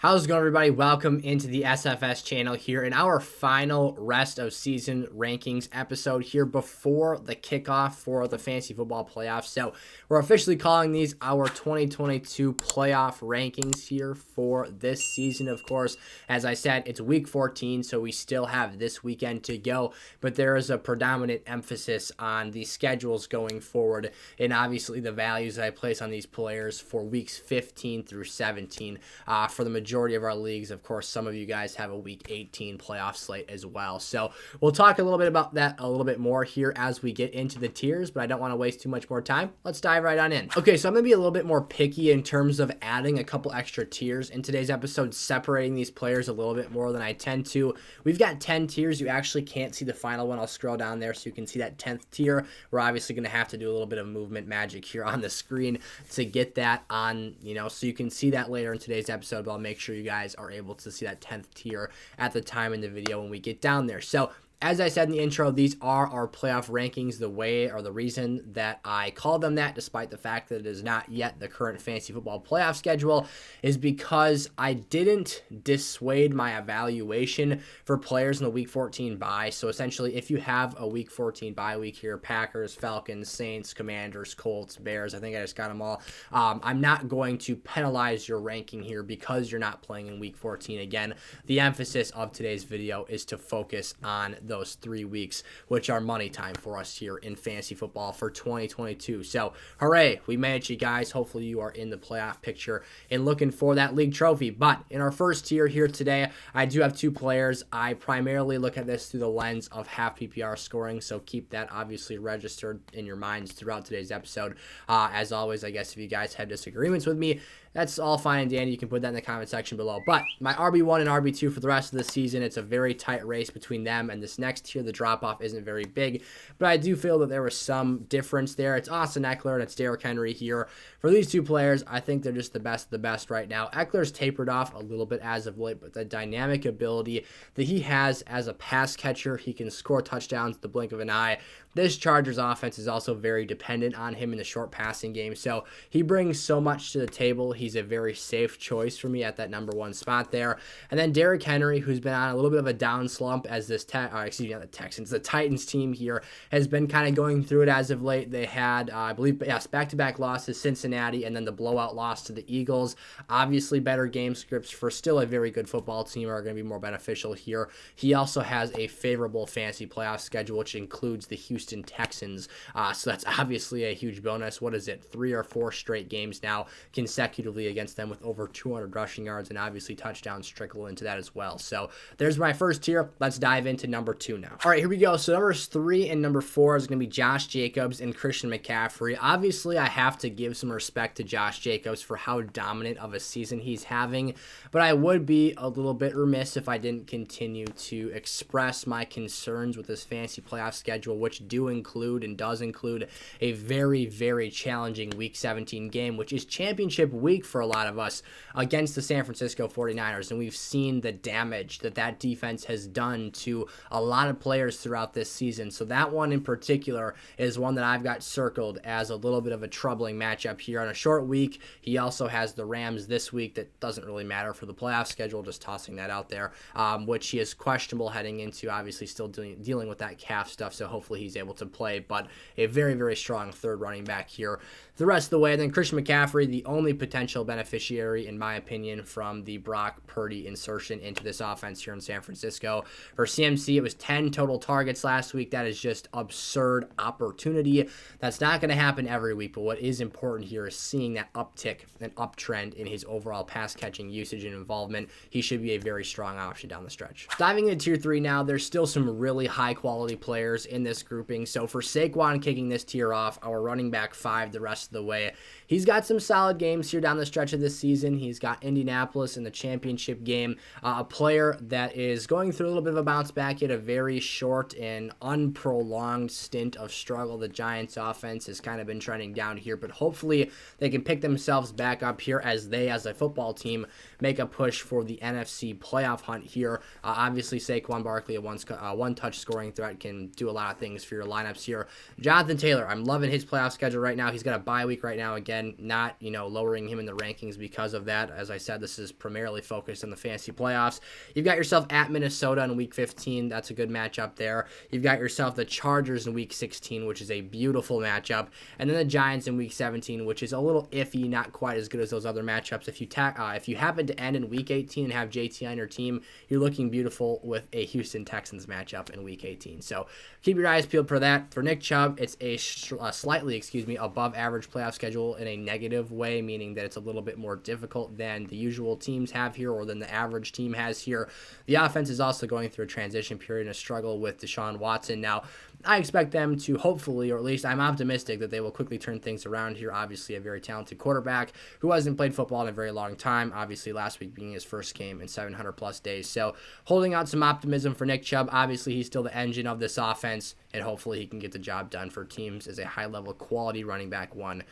How's it going, everybody? Welcome into the SFS channel here in our final rest of season rankings episode here before the kickoff for the fantasy football playoffs. So we're officially calling these our 2022 playoff rankings here for this season. Of course, as I said, it's week 14, so we still have this weekend to go, but there is a predominant emphasis on the schedules going forward and obviously the values that I place on these players for weeks 15 through 17 for the majority of our leagues. Of course, some of you guys have a week 18 playoff slate as well. So we'll talk a little bit about that a little bit more here as we get into the tiers, but I don't want to waste too much more time. Let's dive right on in. Okay, so I'm going to be a little bit more picky in terms of adding a couple extra tiers in today's episode, separating these players a little bit more than I tend to. We've got 10 tiers. You actually can't see the final one. I'll scroll down there so you can see that 10th tier. We're obviously going to have to do a little bit of movement magic here on the screen to get that on, so you can see that later in today's episode, but I'll make sure you guys are able to see that 10th tier at the time in the video when we get down there. So as I said in the intro, these are our playoff rankings. The way or the reason that I call them that, despite the fact that it is not yet the current fantasy football playoff schedule, is because I didn't dissuade my evaluation for players in the week 14 bye. So essentially, if you have a week 14 bye week here, Packers, Falcons, Saints, Commanders, Colts, Bears, I think I just got them all. I'm not going to penalize your ranking here because you're not playing in week 14. Again, the emphasis of today's video is to focus on those 3 weeks, which are money time for us here in fantasy football for 2022. So hooray, we made you guys. Hopefully you are in the playoff picture and looking for that league trophy. But in our first tier here today, I do have 2 players. I primarily look at this through the lens of half PPR scoring, so keep that obviously registered in your minds throughout today's episode. As always, I guess if you guys have disagreements with me, that's all fine and dandy. You can put that in the comment section below. But my RB1 and RB2 for the rest of the season, it's a very tight race between them. And this next tier, the drop-off isn't very big. But I do feel that there was some difference there. It's Austin Eckler and it's Derrick Henry here. For these 2 players, I think they're just the best of the best right now. Eckler's tapered off a little bit as of late, but the dynamic ability that he has as a pass catcher, he can score touchdowns at the blink of an eye. This Chargers offense is also very dependent on him in the short passing game. So he brings so much to the table. He's a very safe choice for me at that number 1 spot there. And then Derrick Henry, who's been on a little bit of a down slump as this, the Titans team here has been kind of going through it as of late. They had, I believe, yes, back-to-back losses, Cincinnati, and then the blowout loss to the Eagles. Obviously, better game scripts for still a very good football team are going to be more beneficial here. He also has a favorable fantasy playoff schedule, which includes the Houston Texans. So that's obviously a huge bonus. What is it? 3 or 4 straight games now consecutively against them with over 200 rushing yards, and obviously touchdowns trickle into that as well. So there's my first tier. Let's dive into number 2 now. All right, here we go. So numbers 3 and number 4 is going to be Josh Jacobs and Christian McCaffrey. Obviously, I have to give some respect to Josh Jacobs for how dominant of a season he's having, but I would be a little bit remiss if I didn't continue to express my concerns with this fantasy playoff schedule, which does include a very, very challenging week 17 game, which is championship week for a lot of us against the San Francisco 49ers. And we've seen the damage that defense has done to a lot of players throughout this season. So that one in particular is one that I've got circled as a little bit of a troubling matchup here on a short week. He also has the Rams this week. That doesn't really matter for the playoff schedule, just tossing that out there, which he is questionable heading into, obviously still dealing with that calf stuff. So hopefully he's able to play, but a very, very strong third running back here the rest of the way. And then Christian McCaffrey, the only potential beneficiary, in my opinion, from the Brock Purdy insertion into this offense here in San Francisco. For CMC, it was 10 total targets last week. That is just absurd opportunity. That's not going to happen every week, but what is important here is seeing that uptick and uptrend in his overall pass catching usage and involvement. He should be a very strong option down the stretch. Diving into tier 3 now, there's still some really high quality players in this grouping. So for Saquon kicking this tier off, our running back 5 the rest of the way, he's got some solid games here down the stretch of this season. He's got Indianapolis in the championship game, a player that is going through a little bit of a bounce back. He had a very short and unprolonged stint of struggle. The Giants offense has kind of been trending down here, but hopefully they can pick themselves back up here as they, as a football team, make a push for the NFC playoff hunt here. Obviously, Saquon Barkley, a one-touch scoring threat, can do a lot of things for your lineups here. Jonathan Taylor, I'm loving his playoff schedule right now. He's got a bye week right now. Again, not lowering him in the rankings because of that. As I said, this is primarily focused on the fantasy playoffs. You've got yourself at Minnesota in week 15. That's a good matchup there. You've got yourself the Chargers in week 16, which is a beautiful matchup. And then the Giants in week 17, which is a little iffy, not quite as good as those other matchups. If you happen to end in week 18 and have JT on your team, you're looking beautiful with a Houston Texans matchup in week 18. So keep your eyes peeled for that. For Nick Chubb, it's a slightly, above average playoff schedule in a negative way, meaning that it's a little bit more difficult than the usual teams have here or than the average team has here. The offense is also going through a transition period and a struggle with Deshaun Watson. Now, I expect them to hopefully, or at least I'm optimistic that they will quickly turn things around here. Obviously, a very talented quarterback who hasn't played football in a very long time. Obviously, last week being his first game in 700 plus days. So holding out some optimism for Nick Chubb. Obviously, he's still the engine of this offense, and hopefully he can get the job done for teams as a high-level quality running back one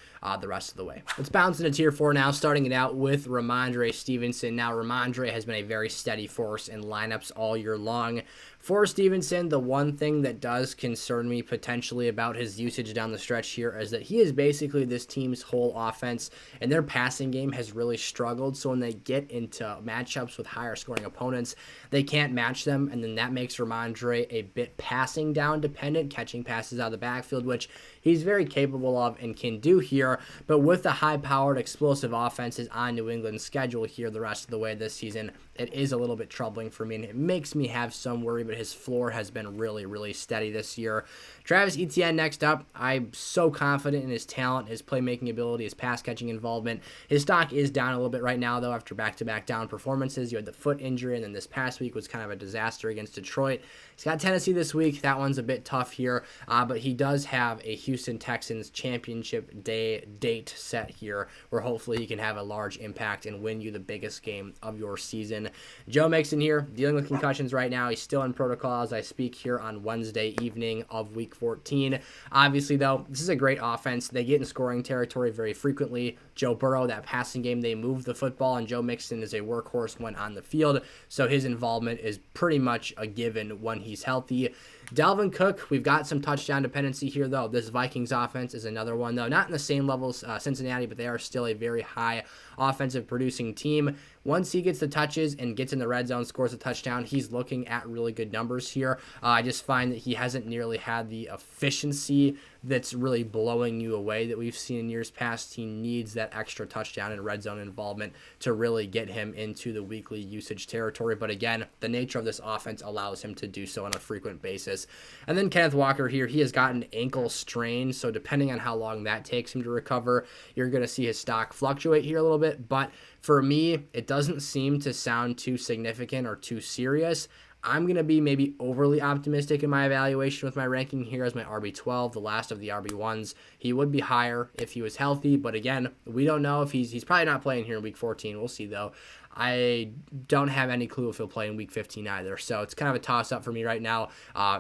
the rest of the way. Let's bounce into Tier 4 now, starting it out with Ramondre Stevenson. Now, Ramondre has been a very steady force in lineups all year long. For Stevenson, the one thing that does concern me potentially about his usage down the stretch here is that he is basically this team's whole offense, and their passing game has really struggled. So when they get into matchups with higher scoring opponents, they can't match them, and then that makes Ramondre a bit passing down dependent, catching passes out of the backfield, which he's very capable of and can do here. But with the high-powered, explosive offenses on New England's schedule here the rest of the way this season, it is a little bit troubling for me, and it makes me have some worry, but his floor has been really, really steady this year. Travis Etienne next up. I'm so confident in his talent, his playmaking ability, his pass-catching involvement. His stock is down a little bit right now, though, after back-to-back down performances. You had the foot injury, and then this past week was kind of a disaster against Detroit. He's got Tennessee this week. That one's a bit tough here, but he does have a Houston Texans championship day date set here, where hopefully he can have a large impact and win you the biggest game of your season. Joe Mixon here, dealing with concussions right now. He's still in protocol as I speak here on Wednesday evening of week 14. Obviously, though, this is a great offense. They get in scoring territory very frequently. Joe Burrow, that passing game, they move the football, and Joe Mixon is a workhorse when on the field, so his involvement is pretty much a given when he's healthy. Dalvin Cook, we've got some touchdown dependency here, though. This Vikings offense is another one, though. Not in the same levels Cincinnati, but they are still a very high offensive producing team. Once he gets the touches and gets in the red zone, scores a touchdown, he's looking at really good numbers here. I just find that he hasn't nearly had the efficiency that's really blowing you away that we've seen in years past. He needs that extra touchdown and red zone involvement to really get him into the weekly usage territory. But again, the nature of this offense allows him to do so on a frequent basis. And then Kenneth Walker here, he has got an ankle strain, so depending on how long that takes him to recover, you're going to see his stock fluctuate here a little bit. But for me, it doesn't seem to sound too significant or too serious. I'm going to be maybe overly optimistic in my evaluation with my ranking here as my RB12, the last of the RB1s. He would be higher if he was healthy, but again, we don't know if he's probably not playing here in week 14. We'll see, though. I don't have any clue if he'll play in week 15 either, so it's kind of a toss-up for me right now.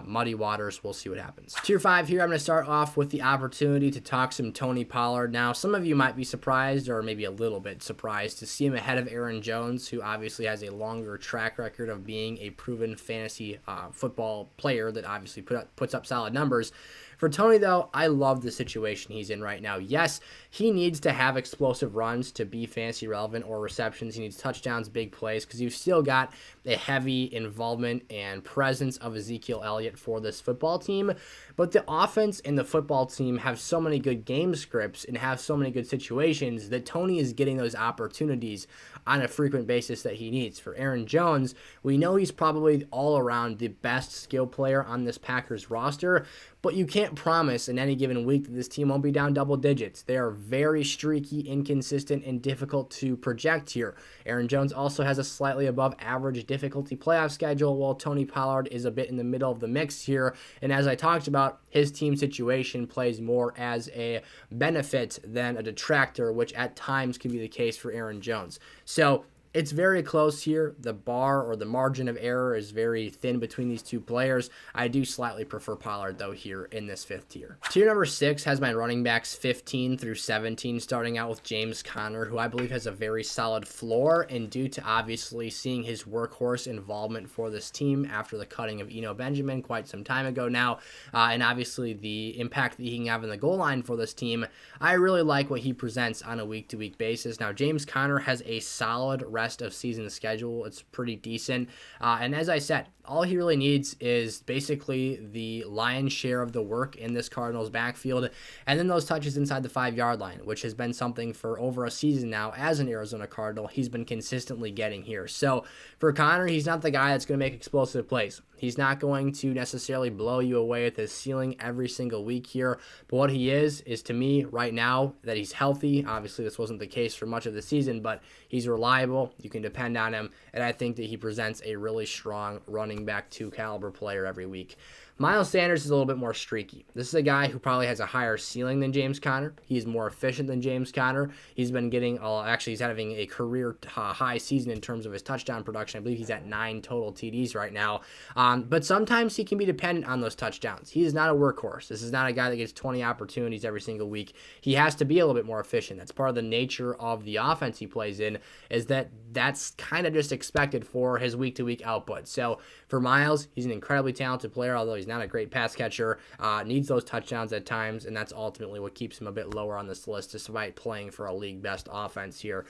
Muddy waters. We'll see what happens. Tier 5 here, I'm going to start off with the opportunity to talk some Tony Pollard. Now, some of you might be surprised, or maybe a little bit surprised, to see him ahead of Aaron Jones, who obviously has a longer track record of being a proven fantasy football player that obviously puts up solid numbers. For Tony, though, I love the situation he's in right now. Yes, he needs to have explosive runs to be fantasy relevant or receptions. He needs touchdowns, big plays, because you've still got a heavy involvement and presence of Ezekiel Elliott for this football team. But the offense and the football team have so many good game scripts and have so many good situations that Tony is getting those opportunities on a frequent basis that he needs. For Aaron Jones, we know he's probably all around the best skill player on this Packers roster, but you can't promise in any given week that this team won't be down double digits. They are very streaky, inconsistent, and difficult to project here. Aaron Jones also has a slightly above average difficulty playoff schedule, while Tony Pollard is a bit in the middle of the mix here. And as I talked about, his team situation plays more as a benefit than a detractor, which at times can be the case for Aaron Jones. So It's very close here. The bar or the margin of error is very thin between these two players. I do slightly prefer Pollard, though, here in this fifth tier. Tier number 6 has my running backs 15 through 17, starting out with James Conner, who I believe has a very solid floor, and due to obviously seeing his workhorse involvement for this team after the cutting of Eno Benjamin quite some time ago now, and obviously the impact that he can have in the goal line for this team, I really like what he presents on a week-to-week basis. Now, James Conner has a solid rest of season schedule. It's pretty decent. And as I said, all he really needs is basically the lion's share of the work in this Cardinals backfield, and then those touches inside the 5-yard line, which has been something for over a season now as an Arizona Cardinal he's been consistently getting here. So for Conner, he's not the guy that's going to make explosive plays. He's not going to necessarily blow you away with his ceiling every single week here. But what he is to me right now that he's healthy. Obviously, this wasn't the case for much of the season, but he's reliable. You can depend on him. And I think that he presents a really strong running back 2 caliber player every week. Miles Sanders is a little bit more streaky. This is a guy who probably has a higher ceiling than James Conner. He's more efficient than James Conner. He's been getting, he's having a career high season in terms of his touchdown production. I believe he's at 9 total TDs right now. But sometimes he can be dependent on those touchdowns. He is not a workhorse. This is not a guy that gets 20 opportunities every single week. He has to be a little bit more efficient. That's part of the nature of the offense he plays in, is that's kind of just expected for his week-to-week output. So for Miles, he's an incredibly talented player, although he's not a great pass catcher, needs those touchdowns at times, and that's ultimately what keeps him a bit lower on this list, despite playing for a league-best offense here.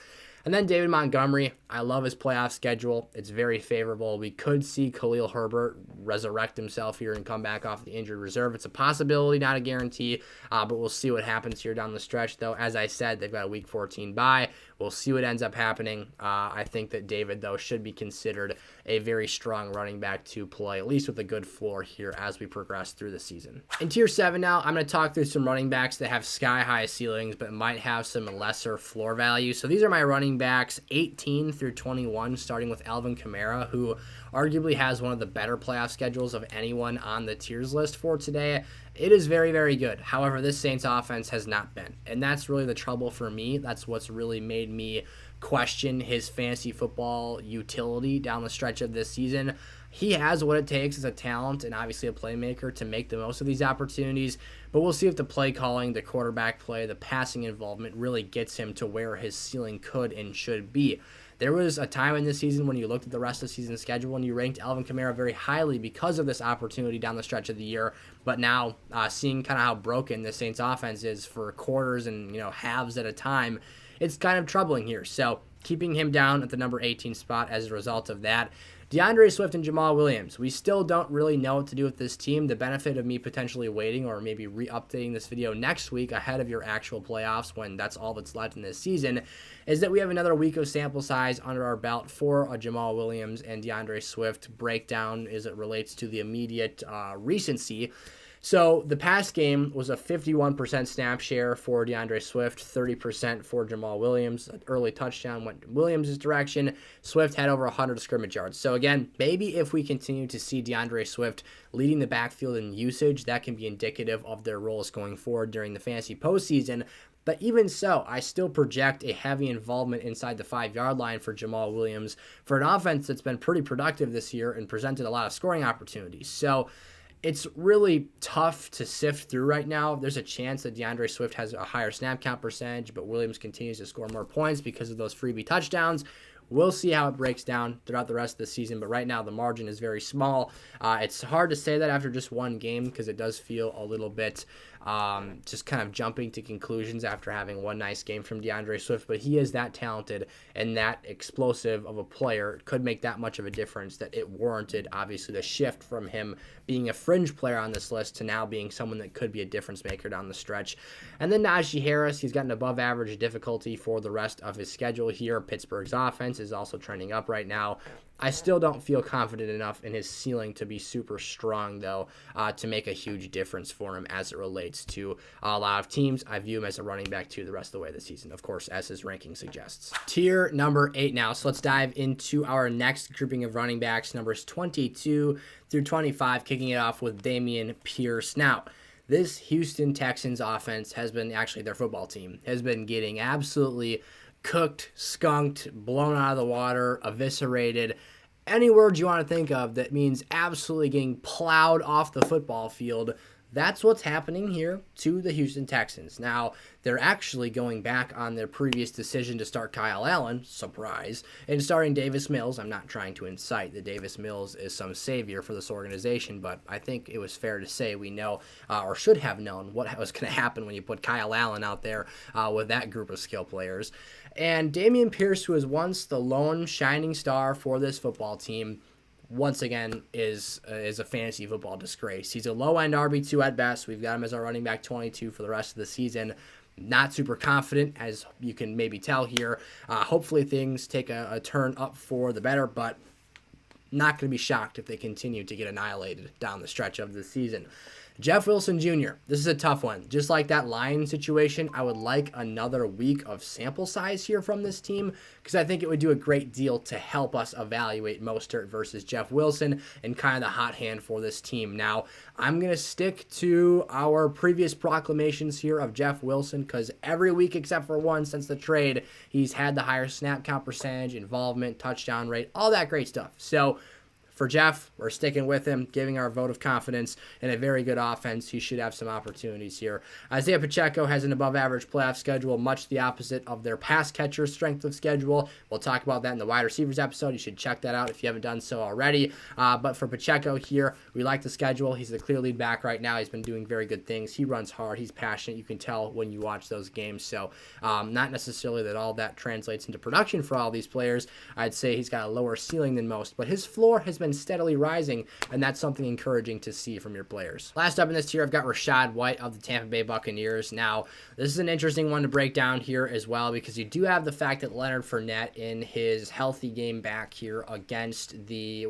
And then David Montgomery, I love his playoff schedule. It's very favorable. We could see Khalil Herbert resurrect himself here and come back off the injured reserve. It's a possibility, not a guarantee, but we'll see what happens here down the stretch, though. As I said, they've got a Week 14 bye. We'll see what ends up happening. I think that David, though, should be considered a very strong running back to play, at least with a good floor here as we progress through the season. In Tier 7 now, I'm going to talk through some running backs that have sky-high ceilings but might have some lesser floor value. So these are my running backs 18 through 21, starting with Alvin Kamara, who arguably has one of the better playoff schedules of anyone on the tiers list for today. It is very, very good. However, this Saints offense has not been, and that's really the trouble for me. That's what's really made me question his fantasy football utility down the stretch of this season. He has what it takes as a talent and obviously a playmaker to make the most of these opportunities, but we'll see if the play calling, the quarterback play, the passing involvement really gets him to where his ceiling could and should be. There was a time in this season when you looked at the rest of the season schedule and you ranked Alvin Kamara very highly because of this opportunity down the stretch of the year. But now, seeing kind of how broken the Saints offense is for quarters and halves at a time, it's kind of troubling here. So keeping him down at the number 18 spot as a result of that. DeAndre Swift and Jamal Williams. We still don't really know what to do with this team. The benefit of me potentially waiting or maybe re-updating this video next week ahead of your actual playoffs, when that's all that's left in this season, is that we have another week of sample size under our belt for a Jamal Williams and DeAndre Swift breakdown as it relates to the immediate recency. So the past game was a 51% snap share for DeAndre Swift, 30% for Jamal Williams. An early touchdown went in Williams' direction. Swift had over 100 scrimmage yards. So again, maybe if we continue to see DeAndre Swift leading the backfield in usage, that can be indicative of their roles going forward during the fantasy postseason. But even so, I still project a heavy involvement inside the 5-yard line for Jamal Williams for an offense that's been pretty productive this year and presented a lot of scoring opportunities. So it's really tough to sift through right now. There's a chance that DeAndre Swift has a higher snap count percentage, but Williams continues to score more points because of those freebie touchdowns. We'll see how it breaks down throughout the rest of the season, but right now the margin is very small. It's hard to say that after just one game because it does feel a little bit just kind of jumping to conclusions after having one nice game from DeAndre Swift, but he is that talented and that explosive of a player. It could make that much of a difference that it warranted, obviously, the shift from him being a fringe player on this list to now being someone that could be a difference maker down the stretch. And then Najee Harris, he's got an above average difficulty for the rest of his schedule here. Pittsburgh's offense is also trending up right now. I still don't feel confident enough in his ceiling to be super strong, though, to make a huge difference for him as it relates to a lot of teams. I view him as a running back too the rest of the way this season, of course, as his ranking suggests. Tier number 8 now. So let's dive into our next grouping of running backs, numbers 22 through 25, kicking it off with Dameon Pierce. Now, this Houston Texans offense has been, actually their football team, has been getting absolutely cooked, skunked, blown out of the water, eviscerated. Any word you want to think of that means absolutely getting plowed off the football field. That's what's happening here to the Houston Texans. Now, they're actually going back on their previous decision to start Kyle Allen, surprise, and starting Davis Mills. I'm not trying to incite that Davis Mills is some savior for this organization, but I think it was fair to say we know, or should have known, what was going to happen when you put Kyle Allen out there with that group of skill players. And Dameon Pierce, who was once the lone shining star for this football team, once again is a fantasy football disgrace. He's a low-end RB2 at best. We've got him as our running back 22 for the rest of the season. Not super confident, as you can maybe tell here. Hopefully things take a turn up for the better, but not going to be shocked if they continue to get annihilated down the stretch of the season. Jeff Wilson Jr., this is a tough one. Just like that Lion situation, I would like another week of sample size here from this team because I think it would do a great deal to help us evaluate Mostert versus Jeff Wilson and kind of the hot hand for this team. Now, I'm going to stick to our previous proclamations here of Jeff Wilson because every week except for one since the trade, he's had the higher snap count percentage, involvement, touchdown rate, all that great stuff. So, for Jeff, we're sticking with him, giving our vote of confidence in a very good offense. He should have some opportunities here. Isaiah Pacheco has an above-average playoff schedule, much the opposite of their pass catcher strength of schedule. We'll talk about that in the wide receivers episode. You should check that out if you haven't done so already. But for Pacheco here, we like the schedule. He's the clear lead back right now. He's been doing very good things. He runs hard. He's passionate. You can tell when you watch those games. So not necessarily that all that translates into production for all these players. I'd say he's got a lower ceiling than most, but his floor has been steadily rising, and that's something encouraging to see from your players. Last up in this tier, I've got Rachaad White of the Tampa Bay Buccaneers. Now, this is an interesting one to break down here as well because you do have the fact that Leonard Fournette in his healthy game back here against the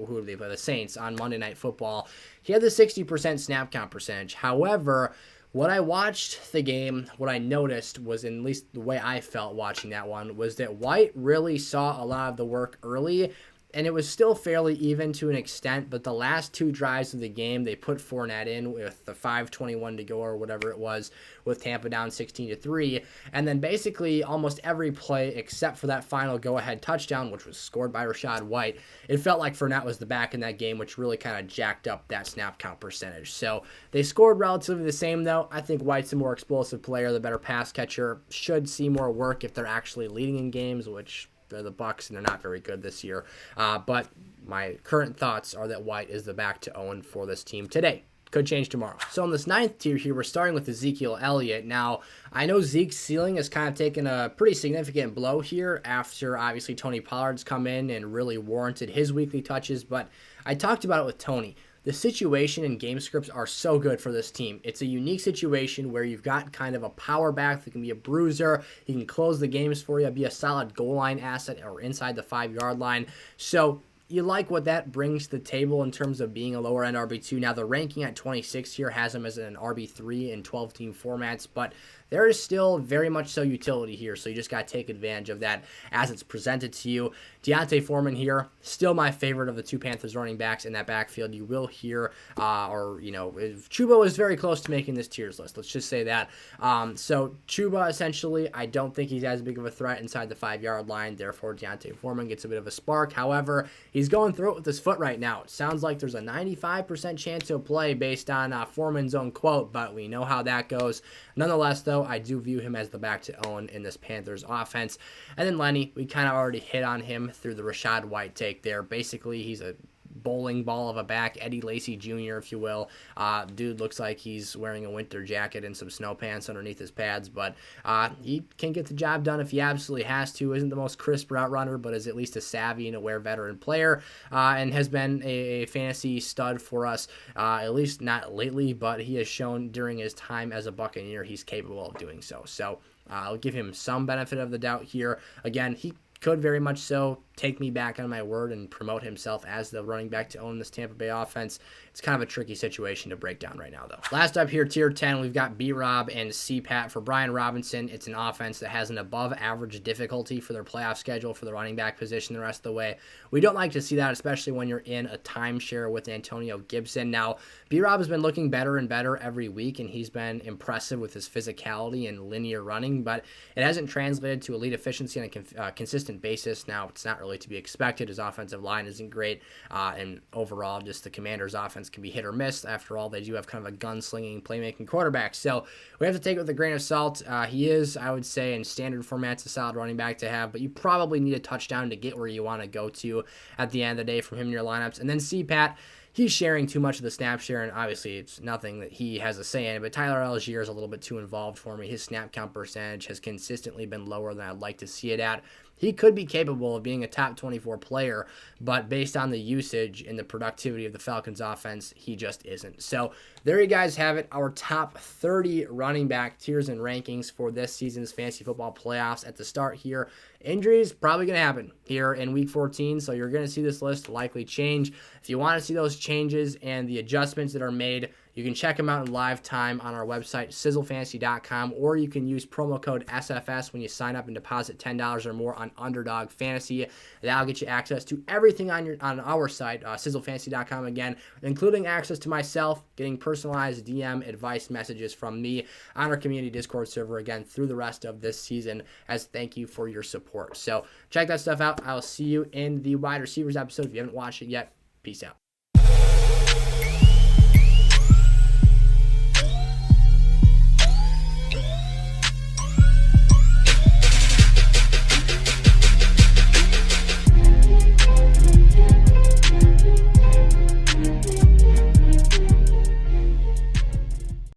Saints on Monday Night Football, he had the 60% snap count percentage. However, when I watched the game, what I noticed was, at least the way I felt watching that one, was that White really saw a lot of the work early, and it was still fairly even to an extent, but the last two drives of the game, they put Fournette in with the 5:21 to go or whatever it was, with Tampa down 16-3, and then basically almost every play except for that final go-ahead touchdown, which was scored by Rachaad White, it felt like Fournette was the back in that game, which really kind of jacked up that snap count percentage. So they scored relatively the same, though. I think White's a more explosive player, the better pass catcher, should see more work if they're actually leading in games, which they're the Bucs, and they're not very good this year. But my current thoughts are that White is the back to own for this team today. Could change tomorrow. So in this ninth tier here, we're starting with Ezekiel Elliott. Now, I know Zeke's ceiling has kind of taken a pretty significant blow here after, obviously, Tony Pollard's come in and really warranted his weekly touches, but I talked about it with Tony. The situation and game scripts are so good for this team. It's a unique situation where you've got kind of a power back that can be a bruiser. He can close the games for you, be a solid goal line asset or inside the 5-yard line. So you like what that brings to the table in terms of being a lower-end RB2. Now, the ranking at 26 here has him as an RB3 in 12-team formats, but there is still very much so utility here, so you just got to take advantage of that as it's presented to you. Deontay Foreman here, still my favorite of the two Panthers running backs in that backfield. You will hear, Chuba was very close to making this tiers list. Let's just say that. So Chuba, essentially, I don't think he's as big of a threat inside the 5-yard line. Therefore, Deontay Foreman gets a bit of a spark. However, he's going through it with his foot right now. It sounds like there's a 95% chance he'll play based on Foreman's own quote, but we know how that goes. Nonetheless, though, I do view him as the back to own in this Panthers offense. And then Lenny, we kind of already hit on him through the Rachaad White take there. Basically, he's a bowling ball of a back, Eddie Lacy Jr., if you will. Dude looks like he's wearing a winter jacket and some snow pants underneath his pads, but he can get the job done if he absolutely has to. Isn't the most crisp route runner, but is at least a savvy and aware veteran player, and has been a fantasy stud for us, at least not lately, but he has shown during his time as a Buccaneer he's capable of doing so. So I'll give him some benefit of the doubt here. Again, he could very much so take me back on my word and promote himself as the running back to own this Tampa Bay offense. It's kind of a tricky situation to break down right now, though. Last up here, tier 10, we've got B-Rob and C-Pat. For Brian Robinson, it's an offense that has an above-average difficulty for their playoff schedule for the running back position the rest of the way. We don't like to see that, especially when you're in a timeshare with Antonio Gibson. Now, B-Rob has been looking better and better every week, and he's been impressive with his physicality and linear running, but it hasn't translated to elite efficiency on a consistent basis. Now, it's not really to be expected. His offensive line isn't great, and overall, just the Commanders' offense can be hit or miss. After all, they do have kind of a gunslinging, playmaking quarterback, so we have to take it with a grain of salt. He is, I would say, in standard formats, a solid running back to have, but you probably need a touchdown to get where you want to go to at the end of the day from him in your lineups. And then C-Pat, he's sharing too much of the snap share, and obviously it's nothing that he has a say in, but Tyler Algier is a little bit too involved for me. His snap count percentage has consistently been lower than I'd like to see it at. He could be capable of being a top 24 player, but based on the usage and the productivity of the Falcons offense, he just isn't. So there you guys have it, our top 30 running back tiers and rankings for this season's fantasy football playoffs. At the start here, injuries probably going to happen here in week 14, so you're going to see this list likely change. If you want to see those changes and the adjustments that are made, you can check them out in live time on our website, sizzlefantasy.com, or you can use promo code SFS when you sign up and deposit $10 or more on Underdog Fantasy. That'll get you access to everything on our site, sizzlefantasy.com again, including access to myself, getting personalized DM advice messages from me on our community Discord server again through the rest of this season as thank you for your support. So check that stuff out. I'll see you in the wide receivers episode. If you haven't watched it yet, peace out.